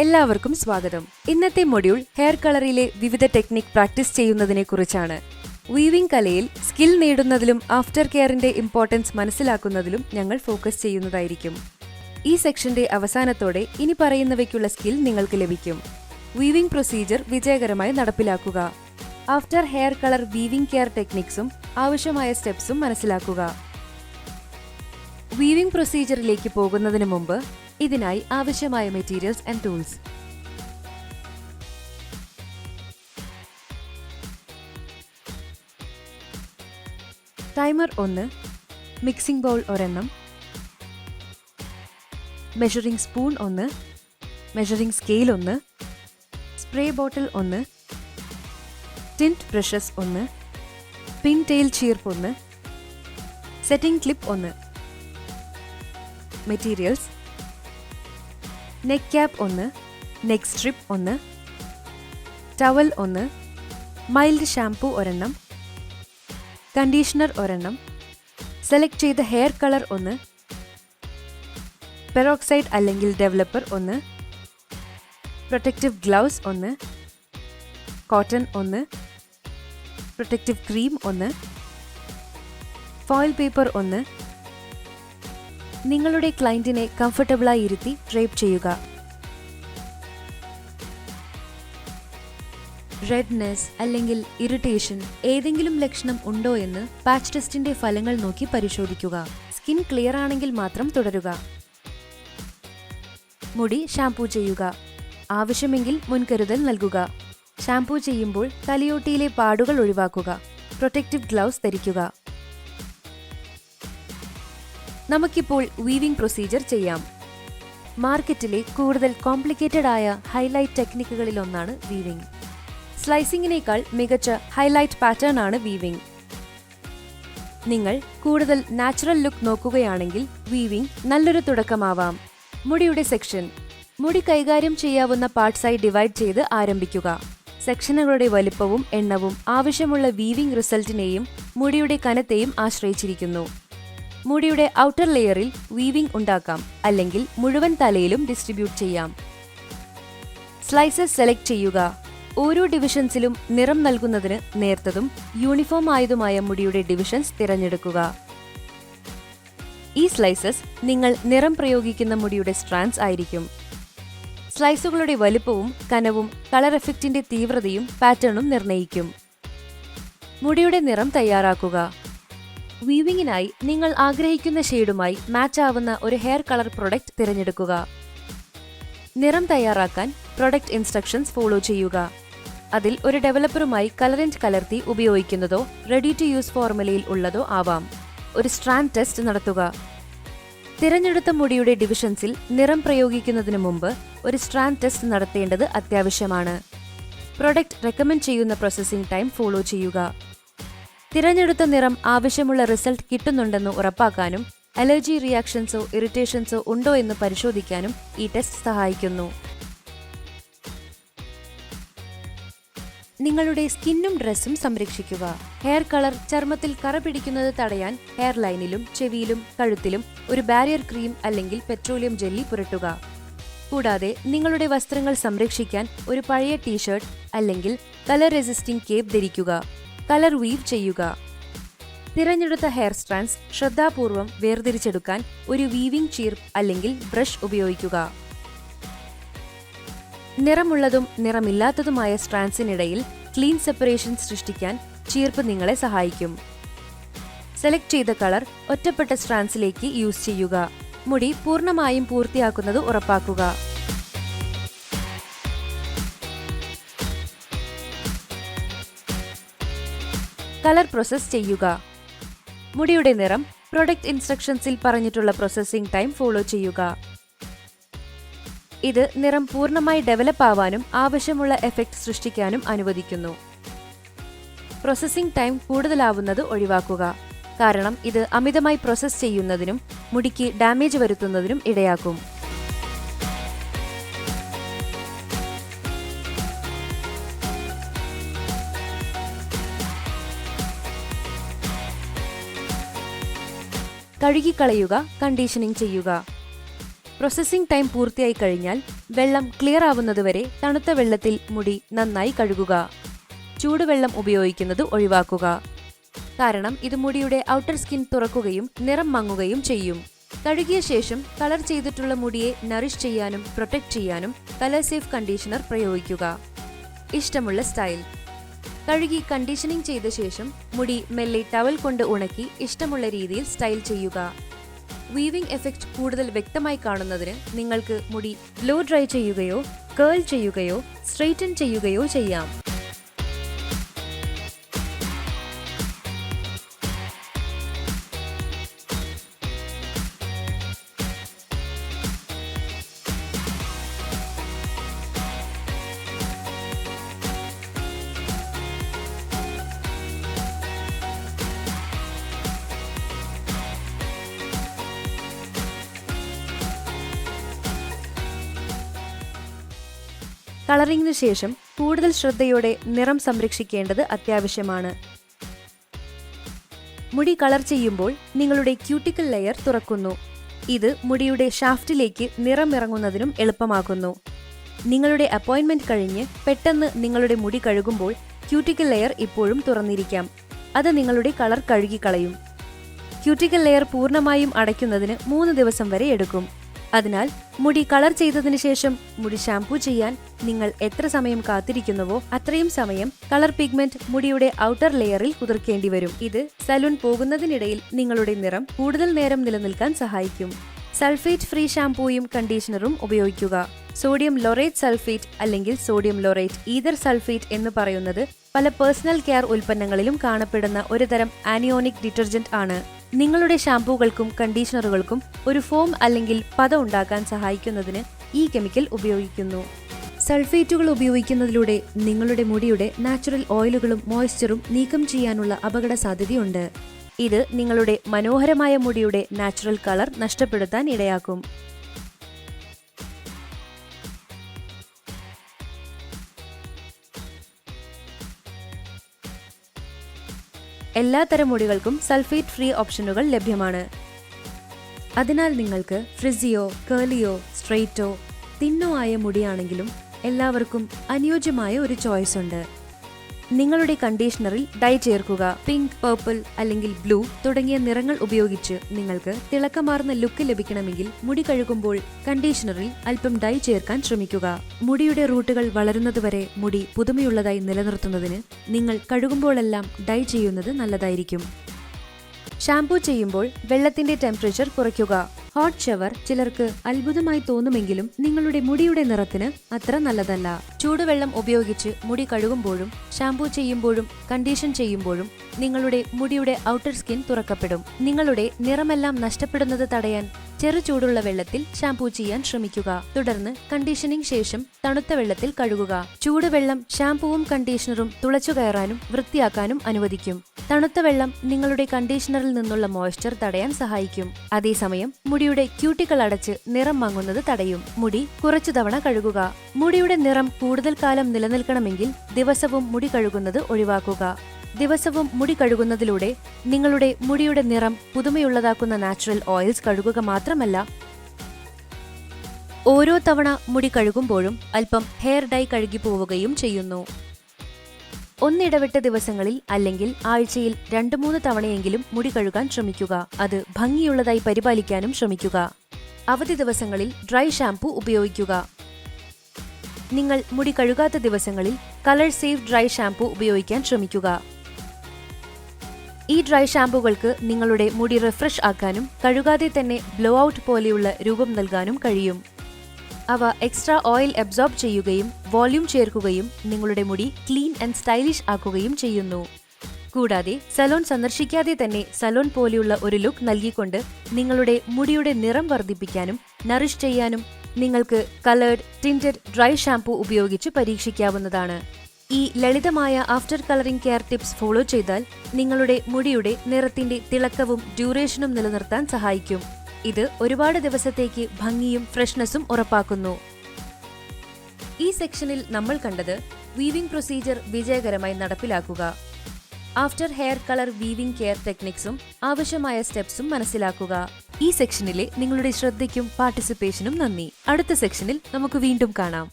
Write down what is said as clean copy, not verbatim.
എല്ലാവർക്കും സ്വാഗതം. ഇന്നത്തെ മൊഡ്യൂൾ ഹെയർ കളറിലെ വിവിധ ടെക്നിക് പ്രാക്ടീസ് ചെയ്യുന്നതിനെ കുറിച്ചാണ്. വീവിംഗ് കലയിൽ സ്കിൽ നേടുന്നതിലും ആഫ്റ്റർ കെയറിന്റെ ഇമ്പോർട്ടൻസ് മനസ്സിലാക്കുന്നതിലും ഞങ്ങൾ ഫോക്കസ് ചെയ്യുന്നതായിരിക്കും. ഈ സെക്ഷന്റെ അവസാനത്തോടെ ഇനി പറയുന്നവയ്ക്കുള്ള സ്കിൽ നിങ്ങൾക്ക് ലഭിക്കും. വീവിംഗ് പ്രൊസീജിയർ വിജയകരമായി നടപ്പിലാക്കുക. After hair colour weaving care ടെക്നിക്സും ആവശ്യമായ സ്റ്റെപ്സും മനസ്സിലാക്കുക. വീവിംഗ് പ്രൊസീജിയറിലേക്ക് പോകുന്നതിന് മുമ്പ് ഇതിനായി ആവശ്യമായ materials and tools. Timer 1, mixing bowl ഒരെണ്ണം, measuring spoon 1, measuring scale 1, spray bottle 1, tint brushes 1, pin tail ചീർപ്പ് 1, setting clip 1. Materials: neck cap 1, neck strip 1, towel 1, mild shampoo ഒരെണ്ണം, കണ്ടീഷണർ ഒരെണ്ണം, സെലക്ട് ചെയ്ത ഹെയർ കളർ 1, പെറോക്സൈഡ് അല്ലെങ്കിൽ developer 1, protective gloves 1, cotton 1, protective cream 1, foil paper 1. നിങ്ങളുടെ ക്ലയന്റിനെ കംഫർട്ടബിളായി ഇരുത്തി drape ചെയ്യുക. Redness അല്ലെങ്കിൽ irritation ഏതെങ്കിലും ലക്ഷണം ഉണ്ടോ എന്ന് പാച്ച് ടെസ്റ്റിന്റെ ഫലങ്ങൾ നോക്കി പരിശോധിക്കുക. സ്കിൻ ക്ലിയർ ആണെങ്കിൽ മാത്രം തുടരുക. മുടി ഷാംപൂ ചെയ്യുക. ആവശ്യമെങ്കിൽ മുൻകരുതൽ നൽകുക. ഷാംപൂ ചെയ്യുമ്പോൾ തലയോട്ടിയിലെ പാടുകൾ ഒഴിവാക്കുക. പ്രൊട്ടക്റ്റീവ് ഗ്ലൗസ് ധരിക്കുക. നമുക്കിപ്പോൾ വീവിംഗ് പ്രൊസീജിയർ ചെയ്യാം. മാർക്കറ്റിലെ കൂടുതൽ കോംപ്ലിക്കേറ്റഡ് ആയ ഹൈലൈറ്റ് ടെക്നിക്കുകളിലൊന്നാണ് വീവിംഗ്. സ്ലൈസിങ്ങിനേക്കാൾ മികച്ച ഹൈലൈറ്റ് പാറ്റേൺ ആണ് വീവിംഗ്. നിങ്ങൾ കൂടുതൽ നാച്ചുറൽ ലുക്ക് നോക്കുകയാണെങ്കിൽ വീവിംഗ് നല്ലൊരു തുടക്കമാവാം. മുടിയുടെ സെക്ഷൻ: മുടി കൈകാര്യം ചെയ്യാവുന്ന പാർട്സായി ഡിവൈഡ് ചെയ്ത് ആരംഭിക്കുക. സെക്ഷനുകളുടെ വലിപ്പവും എണ്ണവും ആവശ്യമുള്ള വീവിംഗ് റിസൾട്ടിനെയും മുടിയുടെ കനത്തെയും ആശ്രയിച്ചിരിക്കുന്നു. മുടിയുടെ ഔട്ടർ ലെയറിൽ വീവിംഗ് ഉണ്ടാക്കാം, അല്ലെങ്കിൽ മുഴുവൻ തലയിലും ഡിസ്ട്രിബ്യൂട്ട് ചെയ്യാം. സ്ലൈസസ് സെലക്ട് ചെയ്യുക. ഓരോ ഡിവിഷൻസിലും നിറം നൽകുന്നതിന് നേർത്തതും യൂണിഫോം ആയതുമായ മുടിയുടെ ഡിവിഷൻസ് തിരഞ്ഞെടുക്കുക. ഈ സ്ലൈസസ് നിങ്ങൾ നിറം പ്രയോഗിക്കുന്ന മുടിയുടെ സ്ട്രാൻഡ്സ് ആയിരിക്കും. സ്ലൈസുകളുടെ വലുപ്പവും കനവും കളർ എഫക്റ്റിന്റെ തീവ്രതയും പാറ്റേണും നിർണ്ണയിക്കും. മുടിയുടെ നിറം തയ്യാറാക്കുക. വീവിംഗിനായി നിങ്ങൾ ആഗ്രഹിക്കുന്ന ഷെയ്ഡുമായി മാച്ച് ആവുന്ന ഒരു ഹെയർ കളർ പ്രൊഡക്റ്റ് തിരഞ്ഞെടുക്കുക. നിറം തയ്യാറാക്കാൻ പ്രൊഡക്റ്റ് ഇൻസ്ട്രക്ഷൻസ് ഫോളോ ചെയ്യുക. അതിൽ ഒരു ഡെവലപ്പറുമായി കളറന്റ് കലർത്തി ഉപയോഗിക്കുന്നതോ റെഡി ടു യൂസ് ഫോർമുലയിൽ ഉള്ളതോ ആവാം. ഒരു സ്ട്രാൻഡ് ടെസ്റ്റ് നടത്തുക. തിരഞ്ഞെടുത്ത മുടിയുടെ ഡിവിഷൻസിൽ നിറം പ്രയോഗിക്കുന്നതിന് മുമ്പ് ഒരു സ്ട്രാൻഡ് ടെസ്റ്റ് നടത്തേണ്ടത് അത്യാവശ്യമാണ്. പ്രൊഡക്റ്റ് റെക്കമെൻഡ് ചെയ്യുന്ന പ്രോസസ്സിംഗ് ടൈം ഫോളോ ചെയ്യുക. തിരഞ്ഞെടുത്ത നിറം ആവശ്യമുള്ള റിസൾട്ട് കിട്ടുന്നുണ്ടെന്ന് ഉറപ്പാക്കാനും അലർജി റിയാക്ഷൻസോ ഇറിറ്റേഷൻസോ ഉണ്ടോ എന്ന് പരിശോധിക്കാനും ഈ ടെസ്റ്റ് സഹായിക്കുന്നു. നിങ്ങളുടെ സ്കിന്നും ഡ്രസ്സും സംരക്ഷിക്കുക. ഹെയർ കളർ ചർമ്മത്തിൽ കറ പിടിക്കുന്നത് തടയാൻ ഹെയർ ലൈനിലും ചെവിയിലും കഴുത്തിലും ഒരു ബാരിയർ ക്രീം അല്ലെങ്കിൽ പെട്രോളിയം ജെല്ലി പുരട്ടുക. കൂടാതെ നിങ്ങളുടെ വസ്ത്രങ്ങൾ സംരക്ഷിക്കാൻ ഒരു പഴയ ടീഷർട്ട് അല്ലെങ്കിൽ കളർ റെസിസ്റ്റിംഗ് കേപ്പ് ധരിക്കുക. കളർ വീവ് ചെയ്യുക. തിരഞ്ഞെടുത്ത ഹെയർ സ്ട്രാൻഡ്സ് ശ്രദ്ധാപൂർവം വേർതിരിച്ചെടുക്കാൻ ഒരു വീവിംഗ് ചീർപ്പ് അല്ലെങ്കിൽ ബ്രഷ് ഉപയോഗിക്കുക. നിറമുള്ളതും നിറമില്ലാത്തതുമായ സ്ട്രാൻഡ്സിനിടയിൽ ക്ലീൻ സെപ്പറേഷൻ സൃഷ്ടിക്കാൻ ചീർപ്പ് നിങ്ങളെ സഹായിക്കും. സെലക്ട് ചെയ്ത കളർ ഒറ്റപ്പെട്ട സ്ട്രാൻഡ്സിലേക്ക് യൂസ് ചെയ്യുക. മുടി പൂർണ്ണമായും പൂർത്തിയാക്കുന്നത് ഉറപ്പാക്കുക. കളർ പ്രോസസ് ചെയ്യുക. മുടിയുടെ നിറം പ്രൊഡക്റ്റ് ഇൻസ്ട്രക്ഷൻസിൽ പറഞ്ഞിട്ടുള്ള പ്രോസസ്സിംഗ് ടൈം ഫോളോ ചെയ്യുക. ഇത് നിറം പൂർണ്ണമായി ഡെവലപ്പ് ആവാനും ആവശ്യമുള്ള എഫക്റ്റ് സൃഷ്ടിക്കാനും അനുവദിക്കുന്നു. പ്രോസസ്സിംഗ് ടൈം കൂടുതലാവുന്നത് ഒഴിവാക്കുക, കാരണം ഇത് അമിതമായി പ്രോസസ് ചെയ്യുന്നതിനും മുടിക്ക് ഡാമേജ് വരുത്തുന്നതിനും ഇടയാക്കും. കഴുകിക്കളയുക. കണ്ടീഷനിങ് ചെയ്യുക. പ്രോസസ്സിംഗ് ടൈം പൂർത്തിയായി കഴിഞ്ഞാൽ വെള്ളം ക്ലിയർ ആവുന്നതുവരെ തണുത്ത വെള്ളത്തിൽ മുടി നന്നായി കഴുകുക. ചൂടുവെള്ളം ഉപയോഗിക്കുന്നത് ഒഴിവാക്കുക. കാരണം ഇത് മുടിയുടെ ഔട്ടർ സ്കിൻ തുറക്കുകയും നിറം മങ്ങുകയും ചെയ്യും. കഴുകിയ ശേഷം കളർ ചെയ്തിട്ടുള്ള മുടിയെ നറിഷ് ചെയ്യാനും പ്രൊട്ടക്ട് ചെയ്യാനും കളർ സേഫ് കണ്ടീഷണർ പ്രയോഗിക്കുക. ഇഷ്ടമുള്ള സ്റ്റൈൽ. കഴുകി കണ്ടീഷനിങ് ചെയ്ത ശേഷം മുടി മെല്ലെ ടവൽ കൊണ്ട് ഉണക്കി ഇഷ്ടമുള്ള രീതിയിൽ സ്റ്റൈൽ ചെയ്യുക. വീവിംഗ് എഫക്റ്റ് കൂടുതൽ വ്യക്തമായി കാണുന്നതിന് നിങ്ങൾക്ക് മുടി ബ്ലോ ഡ്രൈ ചെയ്യുകയോ കേൾ ചെയ്യുകയോ സ്ട്രെയിറ്റൻ ചെയ്യുകയോ ചെയ്യാം. കളറിംഗിന് ശേഷം കൂടുതൽ ശ്രദ്ധയോടെ നിറം സംരക്ഷിക്കേണ്ടത് അത്യാവശ്യമാണ്. മുടി കളർ ചെയ്യുമ്പോൾ നിങ്ങളുടെ ക്യൂട്ടിക്കൽ ലെയർ തുറക്കുന്നു. ഇത് മുടിയുടെ ഷാഫ്റ്റിലേക്ക് നിറം ഇറങ്ങുന്നതിനും എളുപ്പമാക്കുന്നു. നിങ്ങളുടെ അപ്പോയിന്റ്മെന്റ് കഴിഞ്ഞ് പെട്ടെന്ന് നിങ്ങളുടെ മുടി കഴുകുമ്പോൾ ക്യൂട്ടിക്കൽ ലെയർ ഇപ്പോഴും തുറന്നിരിക്കാം. അത് നിങ്ങളുടെ കളർ കഴുകിക്കളയും. ക്യൂട്ടിക്കൽ ലെയർ പൂർണ്ണമായും അടയ്ക്കുന്നതിന് 3 ദിവസം വരെ എടുക്കും. അതിനാൽ മുടി കളർ ചെയ്തതിനു ശേഷം മുടി ഷാംപൂ ചെയ്യാൻ നിങ്ങൾ എത്ര സമയം കാത്തിരിക്കുന്നുവോ അത്രയും സമയം കളർ പിഗ്മെന്റ് മുടിയുടെ ഔട്ടർ ലെയറിൽ കുതിർക്കേണ്ടി വരും. ഇത് സലൂൺ പോകുന്നതിനിടയിൽ നിങ്ങളുടെ നിറം കൂടുതൽ നേരം നിലനിൽക്കാൻ സഹായിക്കും. സൾഫേറ്റ് ഫ്രീ ഷാംപൂയും കണ്ടീഷണറും ഉപയോഗിക്കുക. സോഡിയം ലോറേറ്റ് സൾഫേറ്റ് അല്ലെങ്കിൽ സോഡിയം ലോറേറ്റ് ഈതർ സൾഫേറ്റ് എന്ന് പറയുന്നത് പല പേഴ്സണൽ കെയർ ഉൽപ്പന്നങ്ങളിലും കാണപ്പെടുന്ന ഒരുതരം ആനിയോണിക് ഡിറ്റർജന്റ് ആണ്. നിങ്ങളുടെ ഷാംപൂകൾക്കും കണ്ടീഷണറുകൾക്കും ഒരു ഫോം അല്ലെങ്കിൽ പത ഉണ്ടാക്കാൻ സഹായിക്കുന്നതിന് ഈ കെമിക്കൽ ഉപയോഗിക്കുന്നു. സൾഫേറ്റുകൾ ഉപയോഗിക്കുന്നതിലൂടെ നിങ്ങളുടെ മുടിയുടെ നാച്ചുറൽ ഓയിലുകളും മോയ്സ്ചറും നീക്കം ചെയ്യാനുള്ള അപകട സാധ്യതയുണ്ട്. ഇത് നിങ്ങളുടെ മനോഹരമായ മുടിയുടെ നാച്ചുറൽ കളർ നഷ്ടപ്പെടുത്താൻ ഇടയാക്കും. എല്ലാത്തരം മുടികൾക്കും സൾഫേറ്റ് ഫ്രീ ഓപ്ഷനുകൾ ലഭ്യമാണ്. അതിനാൽ നിങ്ങൾക്ക് ഫ്രിസിയോ, കേളിയോ, സ്ട്രെയിറ്റോ, തിന്നോ ആയ മുടിയാണെങ്കിലും എല്ലാവർക്കും അനുയോജ്യമായ ഒരു ചോയ്സ് ഉണ്ട്. നിങ്ങളുടെ കണ്ടീഷണറിൽ ഡൈ ചേർക്കുക. പിങ്ക്, പർപ്പിൾ അല്ലെങ്കിൽ ബ്ലൂ തുടങ്ങിയ നിറങ്ങൾ ഉപയോഗിച്ച് നിങ്ങൾക്ക് തിളക്കമാർന്ന ലുക്ക് ലഭിക്കണമെങ്കിൽ മുടി കഴുകുമ്പോൾ കണ്ടീഷണറിൽ അല്പം ഡൈ ചേർക്കാൻ ശ്രമിക്കുക. മുടിയുടെ റൂട്ടുകൾ വളരുന്നതുവരെ മുടി പുതുമയുള്ളതായി നിലനിർത്തുന്നതിന് നിങ്ങൾ കഴുകുമ്പോഴെല്ലാം ഡൈ ചെയ്യുന്നത് നല്ലതായിരിക്കും. ഷാംപൂ ചെയ്യുമ്പോൾ വെള്ളത്തിന്റെ ടെമ്പറേച്ചർ കുറയ്ക്കുക. ഹോട്ട് ഷവർ ചിലർക്ക് അത്ഭുതമായി തോന്നുമെങ്കിലും നിങ്ങളുടെ മുടിയുടെ നിറത്തിന് അത്ര നല്ലതല്ല. ചൂടുവെള്ളം ഉപയോഗിച്ച് മുടി കഴുകുമ്പോഴും ഷാംപൂ ചെയ്യുമ്പോഴും കണ്ടീഷൻ ചെയ്യുമ്പോഴും നിങ്ങളുടെ മുടിയുടെ ഔട്ടർ സ്കിൻ തുറക്കപ്പെടും. നിങ്ങളുടെ നിറമെല്ലാം നഷ്ടപ്പെടുന്നത് തടയാൻ ചെറു ചൂടുള്ള വെള്ളത്തിൽ ഷാംപൂ ചെയ്യാൻ ശ്രമിക്കുക. തുടർന്ന് കണ്ടീഷനിങ് ശേഷം തണുത്ത വെള്ളത്തിൽ കഴുകുക. ചൂടുവെള്ളം ഷാംപൂവും കണ്ടീഷണറും തുളച്ചു കയറാനും വൃത്തിയാക്കാനും അനുവദിക്കും. തണുത്ത വെള്ളം നിങ്ങളുടെ കണ്ടീഷണറിൽ നിന്നുള്ള മോയ്സ്ചർ തടയാൻ സഹായിക്കും. അതേസമയം മുടിയുടെ ക്യൂട്ടിക്കൾ അടച്ച് നിറം മങ്ങുന്നത് തടയും. മുടി കുറച്ചു തവണ കഴുകുക. മുടിയുടെ നിറം കൂടുതൽ കാലം നിലനിൽക്കണമെങ്കിൽ ദിവസവും മുടി കഴുകുന്നത് ഒഴിവാക്കുക. ദിവസവും മുടി കഴുകുന്നതിലൂടെ നിങ്ങളുടെ മുടിയുടെ നിറം പുതുമയുള്ളതാക്കുന്ന നാച്ചുറൽ ഓയിൽസ് കഴുകുക മാത്രമല്ല, ഓരോ തവണ മുടി കഴുകുമ്പോഴും അല്പം ഹെയർ ഡൈ കഴുകി പോവുകയും ചെയ്യുന്നു. ഒന്നിടവിട്ട ദിവസങ്ങളിൽ അല്ലെങ്കിൽ ആഴ്ചയിൽ 2-3 തവണയെങ്കിലും മുടി കഴുകാൻ ശ്രമിക്കുക. അത് ഭംഗിയുള്ളതായി പരിപാലിക്കാനും ശ്രമിക്കുക. അവധി ദിവസങ്ങളിൽ ഡ്രൈ ഷാംപൂ ഉപയോഗിക്കുക. നിങ്ങൾ മുടി കഴുകാത്ത ദിവസങ്ങളിൽ കളർ സേഫ് ഡ്രൈ ഷാംപൂ ഉപയോഗിക്കാൻ ശ്രമിക്കുക. ഈ ഡ്രൈ ഷാംപൂകൾക്ക് നിങ്ങളുടെ മുടി റിഫ്രഷ് ആക്കാനും കഴുകാതെ തന്നെ ബ്ലോ ഔട്ട് പോലെയുള്ള രൂപം നൽകാനും കഴിയും. അവ എക്സ്ട്രാ ഓയിൽ അബ്സോർബ് ചെയ്യുകയും വോള്യൂം ചേർക്കുകയും നിങ്ങളുടെ മുടി ക്ലീൻ ആൻഡ് സ്റ്റൈലിഷ് ആക്കുകയും ചെയ്യുന്നു. കൂടാതെ സലോൺ സന്ദർശിക്കാതെ തന്നെ സലോൺ പോലെയുള്ള ഒരു ലുക്ക് നൽകിക്കൊണ്ട് നിങ്ങളുടെ മുടിയുടെ നിറം വർദ്ധിപ്പിക്കാനും നറിഷ് ചെയ്യാനും നിങ്ങൾക്ക് കളേർഡ് ടിൻറ്റഡ് ഡ്രൈ ഷാംപൂ ഉപയോഗിച്ച് പരീക്ഷിക്കാവുന്നതാണ്. ഈ ലളിതമായ after colouring care tips follow ചെയ്താൽ നിങ്ങളുടെ മുടിയുടെ നിറത്തിന്റെ തിളക്കവും ഡ്യൂറേഷനും നിലനിർത്താൻ സഹായിക്കും. ഇത് ഒരുപാട് ദിവസത്തേക്ക് ഭംഗിയും ഫ്രഷ്നെസ്സും ഉറപ്പാക്കുന്നു. ഈ സെക്ഷനിൽ നമ്മൾ കണ്ടത് വീവിംഗ് പ്രൊസീജിയർ വിജയകരമായി നടപ്പിലാക്കുക, after hair colour weaving care ടെക്നിക്സും ആവശ്യമായ സ്റ്റെപ്സും മനസ്സിലാക്കുക. ഈ സെക്ഷനിലെ നിങ്ങളുടെ ശ്രദ്ധയ്ക്കും പാർട്ടിസിപ്പേഷനും നന്ദി. അടുത്ത സെക്ഷനിൽ നമുക്ക് വീണ്ടും കാണാം.